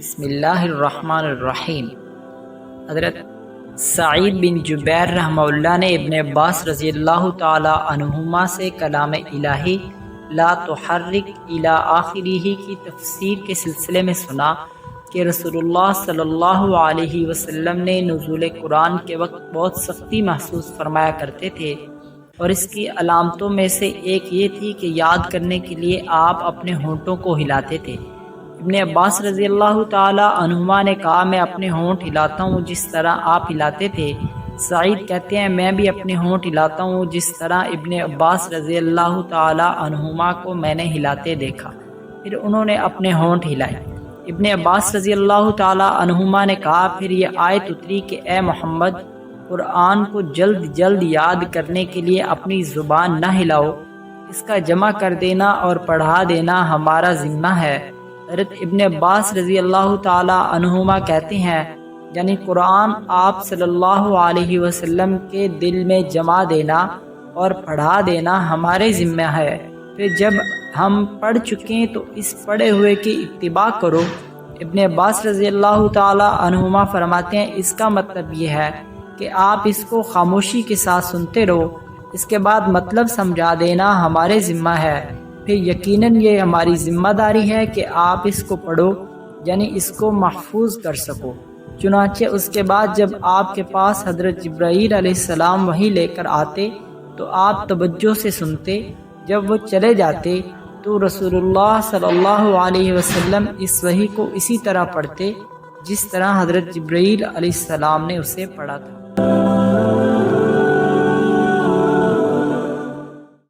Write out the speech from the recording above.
بسم اللہ الرحمن الرحیم۔ حضرت سعید بن جبیر رحمہ اللہ نے ابن عباس رضی اللہ تعالی عنہما سے کلام الہی لا تحرک الی آخرہ کی تفسیر کے سلسلے میں سنا کہ رسول اللہ صلی اللہ علیہ وسلم نے نزول قرآن کے وقت بہت سختی محسوس فرمایا کرتے تھے، اور اس کی علامتوں میں سے ایک یہ تھی کہ یاد کرنے کے لیے آپ اپنے ہونٹوں کو ہلاتے تھے۔ ابن عباس رضی اللہ تعالی عنہما نے کہا، میں اپنے ہونٹ ہلاتا ہوں جس طرح آپ ہلاتے تھے۔ سعید کہتے ہیں، میں بھی اپنے ہونٹ ہلاتا ہوں جس طرح ابن عباس رضی اللہ تعالی عنہما کو میں نے ہلاتے دیکھا۔ پھر انہوں نے اپنے ہونٹ ہلائے۔ ابن عباس رضی اللہ تعالی عنہما نے کہا، پھر یہ آیت اتری کہ اے محمد، قرآن کو جلد جلد یاد کرنے کے لیے اپنی زبان نہ ہلاؤ، اس کا جمع کر دینا اور پڑھا دینا ہمارا ذمہ ہے۔ حضرت ابن عباس رضی اللہ تعالی عنہما کہتے ہیں، یعنی قرآن آپ صلی اللہ علیہ وسلم کے دل میں جمع دینا اور پڑھا دینا ہمارے ذمہ ہے۔ پھر جب ہم پڑھ چکیں تو اس پڑھے ہوئے کی اتباع کرو۔ ابن عباس رضی اللہ تعالی عنہما فرماتے ہیں، اس کا مطلب یہ ہے کہ آپ اس کو خاموشی کے ساتھ سنتے رہو، اس کے بعد مطلب سمجھا دینا ہمارے ذمہ ہے۔ پھر یقیناً یہ ہماری ذمہ داری ہے کہ آپ اس کو پڑھو، یعنی اس کو محفوظ کر سکو۔ چنانچہ اس کے بعد جب آپ کے پاس حضرت جبرائیل علیہ السلام وحی لے کر آتے تو آپ توجہ سے سنتے، جب وہ چلے جاتے تو رسول اللہ صلی اللہ علیہ وسلم اس وحی کو اسی طرح پڑھتے جس طرح حضرت جبرائیل علیہ السلام نے اسے پڑھا تھا۔